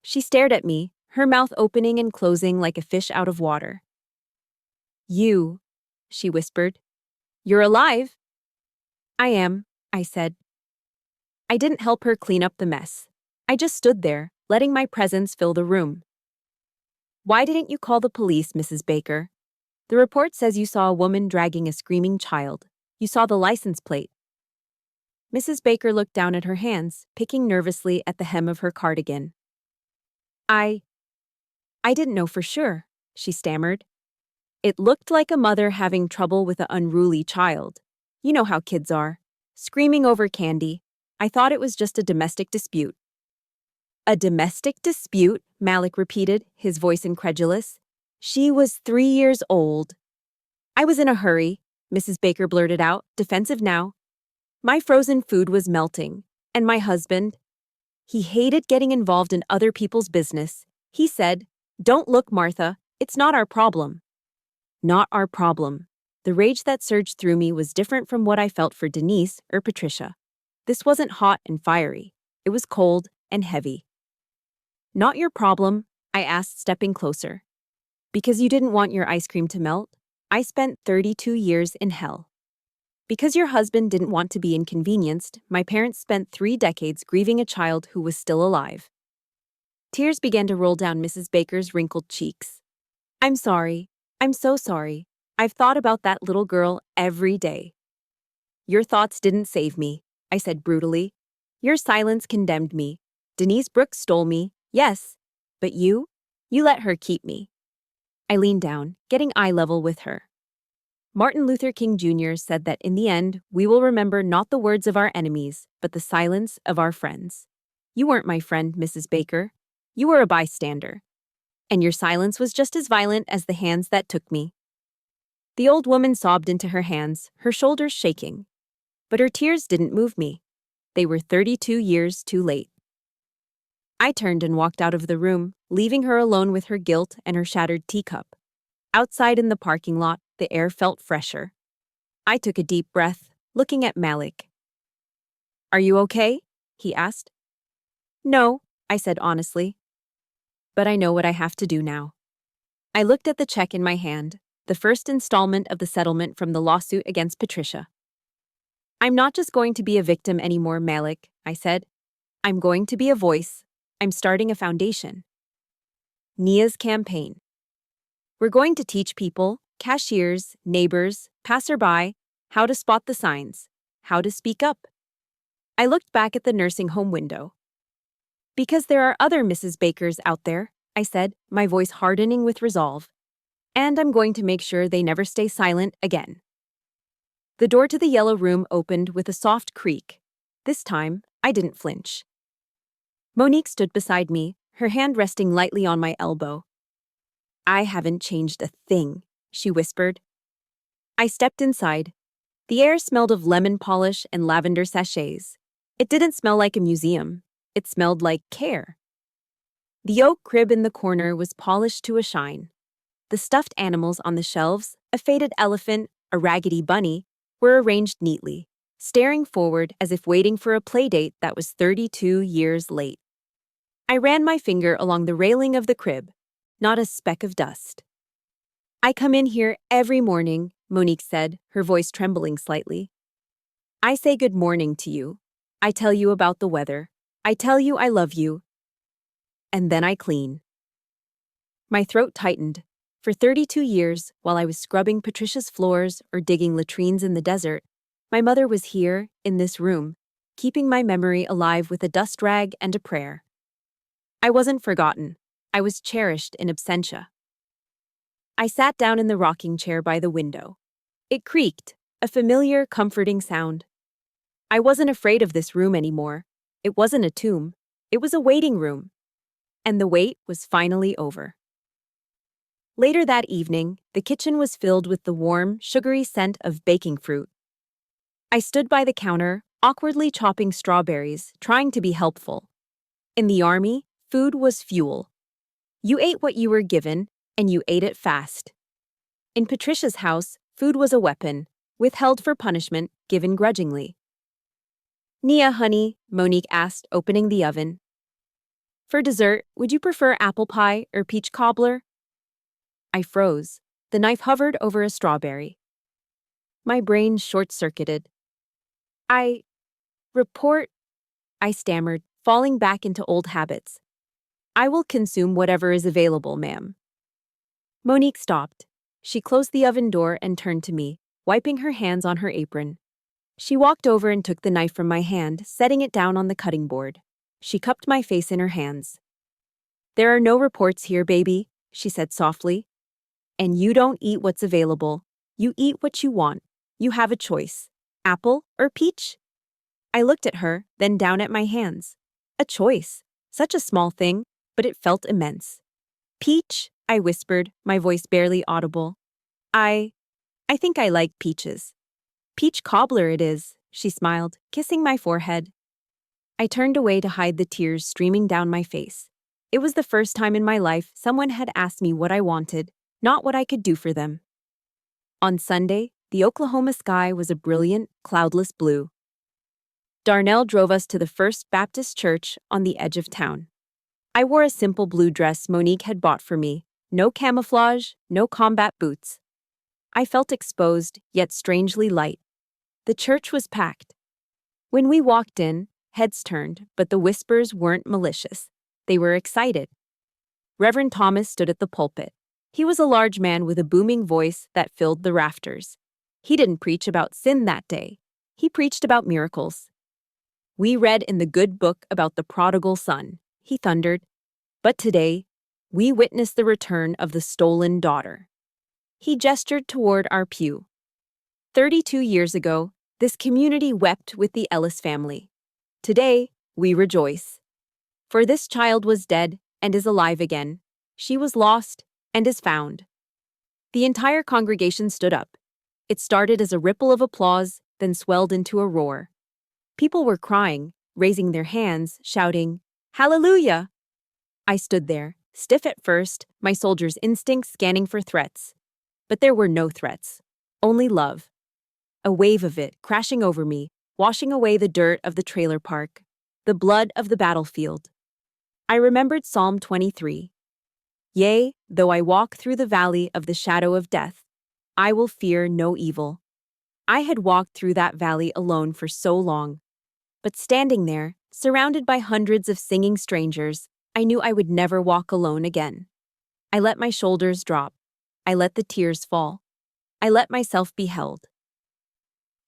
She stared at me, her mouth opening and closing like a fish out of water. You, she whispered. You're alive. I am, I said. I didn't help her clean up the mess. I just stood there, letting my presence fill the room. Why didn't you call the police, Mrs. Baker? The report says you saw a woman dragging a screaming child. You saw the license plate. Mrs. Baker looked down at her hands, picking nervously at the hem of her cardigan. I didn't know for sure, she stammered. It looked like a mother having trouble with an unruly child. You know how kids are. Screaming over candy. I thought it was just a domestic dispute. A domestic dispute, Malik repeated, his voice incredulous. She was 3 years old. I was in a hurry, Mrs. Baker blurted out, defensive now. My frozen food was melting, and my husband, he hated getting involved in other people's business. He said, "Don't look, Martha, it's not our problem." Not our problem. The rage that surged through me was different from what I felt for Denise or Patricia. This wasn't hot and fiery. It was cold and heavy. Not your problem, I asked, stepping closer. Because you didn't want your ice cream to melt? I spent 32 years in hell. Because your husband didn't want to be inconvenienced, my parents spent 3 decades grieving a child who was still alive. Tears began to roll down Mrs. Baker's wrinkled cheeks. I'm sorry. I'm so sorry. I've thought about that little girl every day. Your thoughts didn't save me, I said brutally. Your silence condemned me. Denise Brooks stole me, yes. But you let her keep me. I leaned down, getting eye level with her. Martin Luther King Jr. said that in the end, we will remember not the words of our enemies, but the silence of our friends. You weren't my friend, Mrs. Baker. You were a bystander. And your silence was just as violent as the hands that took me. The old woman sobbed into her hands, her shoulders shaking. But her tears didn't move me. They were 32 years too late. I turned and walked out of the room, leaving her alone with her guilt and her shattered teacup. Outside in the parking lot, the air felt fresher. I took a deep breath, looking at Malik. Are you okay? He asked. No, I said honestly. But I know what I have to do now. I looked at the check in my hand, the first installment of the settlement from the lawsuit against Patricia. I'm not just going to be a victim anymore, Malik, I said. I'm going to be a voice. I'm starting a foundation. Nia's campaign. We're going to teach people, cashiers, neighbors, passerby, how to spot the signs, how to speak up. I looked back at the nursing home window. Because there are other Mrs. Bakers out there, I said, my voice hardening with resolve. And I'm going to make sure they never stay silent again. The door to the yellow room opened with a soft creak. This time, I didn't flinch. Monique stood beside me, her hand resting lightly on my elbow. I haven't changed a thing, she whispered. I stepped inside. The air smelled of lemon polish and lavender sachets. It didn't smell like a museum. It smelled like care. The oak crib in the corner was polished to a shine. The stuffed animals on the shelves, a faded elephant, a raggedy bunny, were arranged neatly, staring forward as if waiting for a playdate that was 32 years late. I ran my finger along the railing of the crib, not a speck of dust. I come in here every morning, Monique said, her voice trembling slightly. I say good morning to you. I tell you about the weather. I tell you I love you. And then I clean. My throat tightened. For 32 years, while I was scrubbing Patricia's floors or digging latrines in the desert, my mother was here, in this room, keeping my memory alive with a dust rag and a prayer. I wasn't forgotten. I was cherished in absentia. I sat down in the rocking chair by the window. It creaked, a familiar, comforting sound. I wasn't afraid of this room anymore. It wasn't a tomb. It was a waiting room. And the wait was finally over. Later that evening, the kitchen was filled with the warm, sugary scent of baking fruit. I stood by the counter, awkwardly chopping strawberries, trying to be helpful. In the army, food was fuel. You ate what you were given, and you ate it fast. In Patricia's house, food was a weapon, withheld for punishment, given grudgingly. Nia, honey, Monique asked, opening the oven. For dessert, would you prefer apple pie or peach cobbler? I froze. The knife hovered over a strawberry. My brain short-circuited. Report, I stammered, falling back into old habits. I will consume whatever is available, ma'am. Monique stopped. She closed the oven door and turned to me, wiping her hands on her apron. She walked over and took the knife from my hand, setting it down on the cutting board. She cupped my face in her hands. There are no reports here, baby, she said softly. And you don't eat what's available. You eat what you want. You have a choice. Apple or peach? I looked at her, then down at my hands. A choice. Such a small thing, but it felt immense. Peach, I whispered, my voice barely audible. I think I like peaches. Peach cobbler it is, she smiled, kissing my forehead. I turned away to hide the tears streaming down my face. It was the first time in my life someone had asked me what I wanted, not what I could do for them. On Sunday, the Oklahoma sky was a brilliant, cloudless blue. Darnell drove us to the First Baptist Church on the edge of town. I wore a simple blue dress Monique had bought for me, no camouflage, no combat boots. I felt exposed, yet strangely light. The church was packed. When we walked in, heads turned, but the whispers weren't malicious. They were excited. Reverend Thomas stood at the pulpit. He was a large man with a booming voice that filled the rafters. He didn't preach about sin that day. He preached about miracles. We read in the good book about the prodigal son, he thundered. But today, we witness the return of the stolen daughter. He gestured toward our pew. 32 years ago, this community wept with the Ellis family. Today, we rejoice. For this child was dead and is alive again. She was lost and is found. The entire congregation stood up. It started as a ripple of applause, then swelled into a roar. People were crying, raising their hands, shouting, "Hallelujah!" I stood there, stiff at first, my soldier's instinct scanning for threats. But there were no threats, only love. A wave of it crashing over me, washing away the dirt of the trailer park, the blood of the battlefield. I remembered Psalm 23. Yea, though I walk through the valley of the shadow of death, I will fear no evil. I had walked through that valley alone for so long. But standing there, surrounded by hundreds of singing strangers, I knew I would never walk alone again. I let my shoulders drop. I let the tears fall. I let myself be held.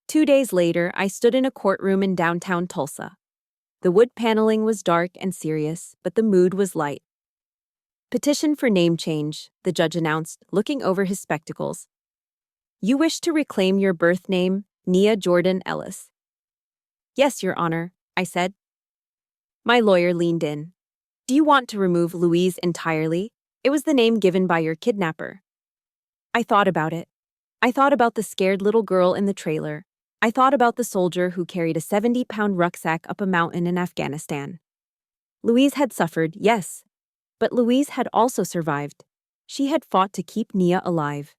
2 days later, I stood in a courtroom in downtown Tulsa. The wood paneling was dark and serious, but the mood was light. Petition for name change, the judge announced, looking over his spectacles. You wish to reclaim your birth name, Nia Jordan Ellis. Yes, Your Honor, I said. My lawyer leaned in. Do you want to remove Louise entirely? It was the name given by your kidnapper. I thought about it. I thought about the scared little girl in the trailer. I thought about the soldier who carried a 70-pound rucksack up a mountain in Afghanistan. Louise had suffered, yes, but Louise had also survived. She had fought to keep Nia alive.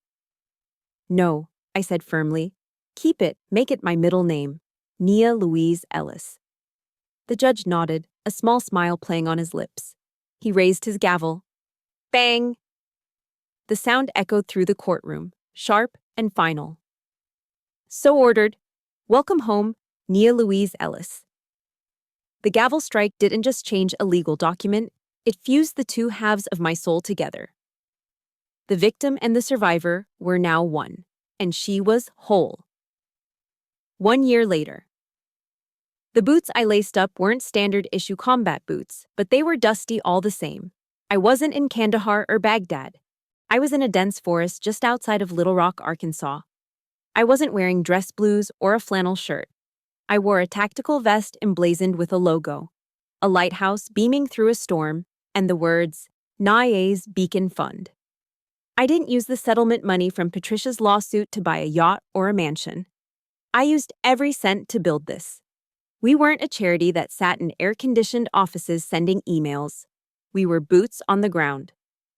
No, I said firmly. Keep it, make it my middle name, Nia Louise Ellis. The judge nodded, a small smile playing on his lips. He raised his gavel. Bang! The sound echoed through the courtroom, sharp and final. So ordered. Welcome home, Nia Louise Ellis. The gavel strike didn't just change a legal document, it fused the two halves of my soul together. The victim and the survivor were now one, and she was whole. 1 year later. The boots I laced up weren't standard-issue combat boots, but they were dusty all the same. I wasn't in Kandahar or Baghdad. I was in a dense forest just outside of Little Rock, Arkansas. I wasn't wearing dress blues or a flannel shirt. I wore a tactical vest emblazoned with a logo, a lighthouse beaming through a storm, and the words, Nia's Beacon Fund. I didn't use the settlement money from Patricia's lawsuit to buy a yacht or a mansion. I used every cent to build this. We weren't a charity that sat in air-conditioned offices sending emails. We were boots on the ground.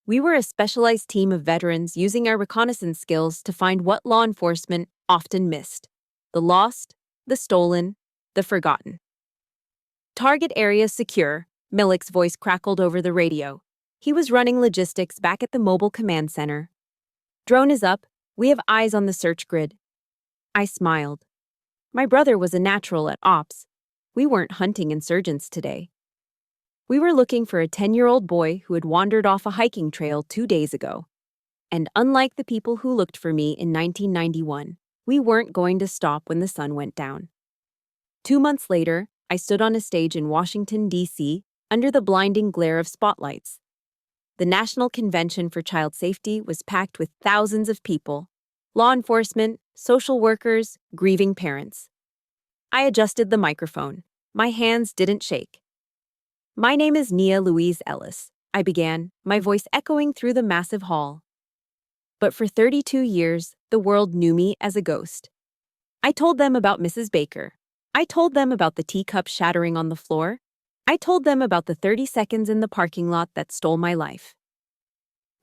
We were a specialized team of veterans using our reconnaissance skills to find what law enforcement often missed: the lost, the stolen, the forgotten. Target area secure, Millick's voice crackled over the radio. He was running logistics back at the mobile command center. Drone is up. We have eyes on the search grid. I smiled. My brother was a natural at ops. We weren't hunting insurgents today. We were looking for a 10-year-old boy who had wandered off a hiking trail 2 days ago. And unlike the people who looked for me in 1991, we weren't going to stop when the sun went down. 2 months later, I stood on a stage in Washington, D.C., under the blinding glare of spotlights. The National Convention for Child Safety was packed with thousands of people: law enforcement, social workers, grieving parents. I adjusted the microphone. My hands didn't shake. My name is Nia Louise Ellis, I began, my voice echoing through the massive hall. But for 32 years, the world knew me as a ghost. I told them about Mrs. Baker. I told them about the teacup shattering on the floor. I told them about the 30 seconds in the parking lot that stole my life.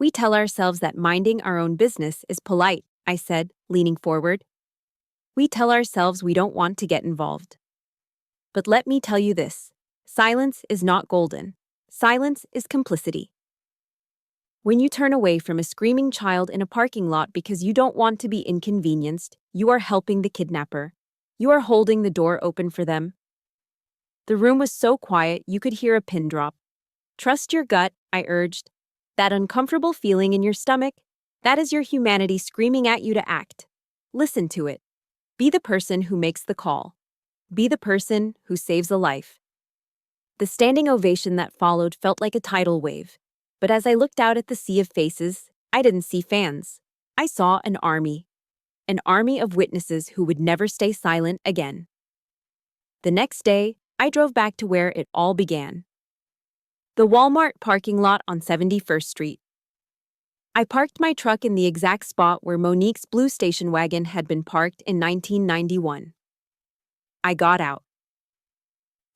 We tell ourselves that minding our own business is polite, I said, leaning forward. We tell ourselves we don't want to get involved. But let me tell you this. Silence is not golden. Silence is complicity. When you turn away from a screaming child in a parking lot because you don't want to be inconvenienced, you are helping the kidnapper. You are holding the door open for them. The room was so quiet you could hear a pin drop. Trust your gut, I urged. That uncomfortable feeling in your stomach, that is your humanity screaming at you to act. Listen to it. Be the person who makes the call. Be the person who saves a life. The standing ovation that followed felt like a tidal wave. But as I looked out at the sea of faces, I didn't see fans. I saw an army. An army of witnesses who would never stay silent again. The next day, I drove back to where it all began. The Walmart parking lot on 71st Street. I parked my truck in the exact spot where Monique's blue station wagon had been parked in 1991. I got out.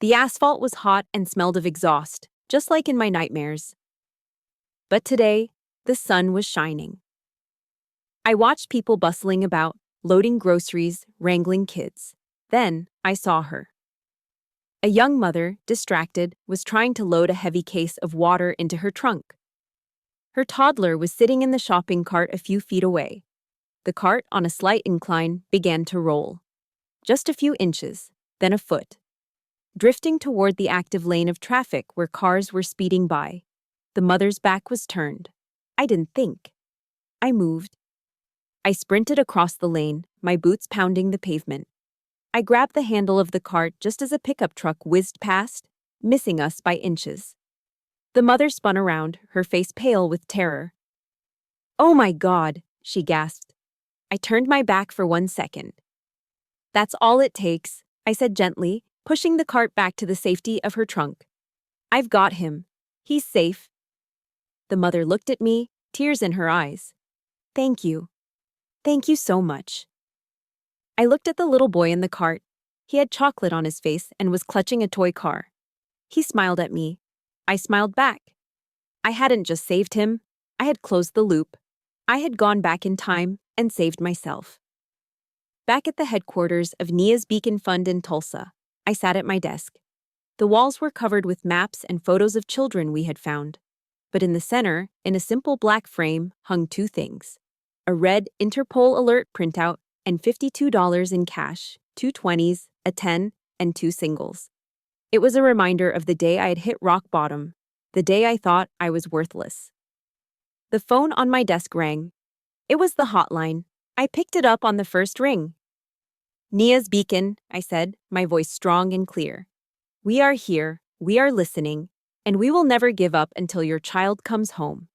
The asphalt was hot and smelled of exhaust, just like in my nightmares. But today, the sun was shining. I watched people bustling about, loading groceries, wrangling kids. Then, I saw her. A young mother, distracted, was trying to load a heavy case of water into her trunk. Her toddler was sitting in the shopping cart a few feet away. The cart, on a slight incline, began to roll. Just a few inches, then a foot. Drifting toward the active lane of traffic where cars were speeding by. The mother's back was turned. I didn't think. I moved. I sprinted across the lane, my boots pounding the pavement. I grabbed the handle of the cart just as a pickup truck whizzed past, missing us by inches. The mother spun around, her face pale with terror. "Oh my God," she gasped. I turned my back for 1 second. "That's all it takes," I said gently, pushing the cart back to the safety of her trunk. "I've got him. He's safe." The mother looked at me, tears in her eyes. "Thank you. Thank you so much." I looked at the little boy in the cart. He had chocolate on his face and was clutching a toy car. He smiled at me. I smiled back. I hadn't just saved him. I had closed the loop. I had gone back in time and saved myself. Back at the headquarters of Nia's Beacon Fund in Tulsa, I sat at my desk. The walls were covered with maps and photos of children we had found. But in the center, in a simple black frame, hung 2 things. A red Interpol alert printout and $52 in cash, 2 20s, a 10, and 2 singles. It was a reminder of the day I had hit rock bottom, the day I thought I was worthless. The phone on my desk rang. It was the hotline. I picked it up on the first ring. "Nia's Beacon," I said, my voice strong and clear. "We are here, we are listening, and we will never give up until your child comes home."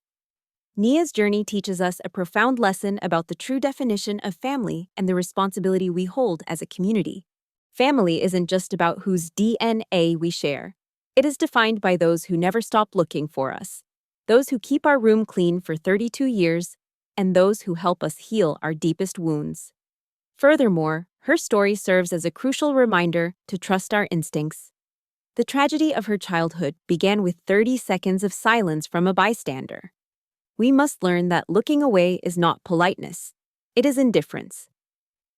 Nia's journey teaches us a profound lesson about the true definition of family and the responsibility we hold as a community. Family isn't just about whose DNA we share. It is defined by those who never stop looking for us, those who keep our room clean for 32 years, and those who help us heal our deepest wounds. Furthermore, her story serves as a crucial reminder to trust our instincts. The tragedy of her childhood began with 30 seconds of silence from a bystander. We must learn that looking away is not politeness. It is indifference.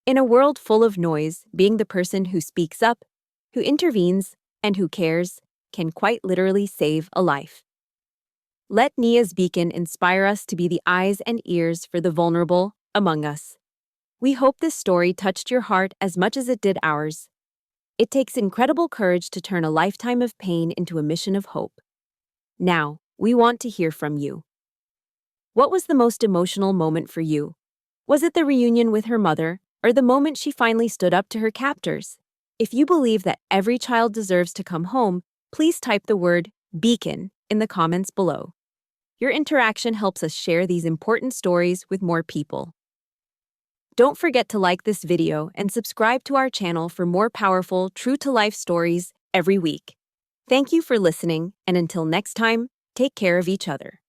In a world full of noise, being the person who speaks up, who intervenes, and who cares can quite literally save a life. Let Nia's Beacon inspire us to be the eyes and ears for the vulnerable among us. We hope this story touched your heart as much as it did ours. It takes incredible courage to turn a lifetime of pain into a mission of hope. Now, we want to hear from you. What was the most emotional moment for you? Was it the reunion with her mother, or the moment she finally stood up to her captors? If you believe that every child deserves to come home, please type the word beacon in the comments below. Your interaction helps us share these important stories with more people. Don't forget to like this video and subscribe to our channel for more powerful, true-to-life stories every week. Thank you for listening, and until next time, take care of each other.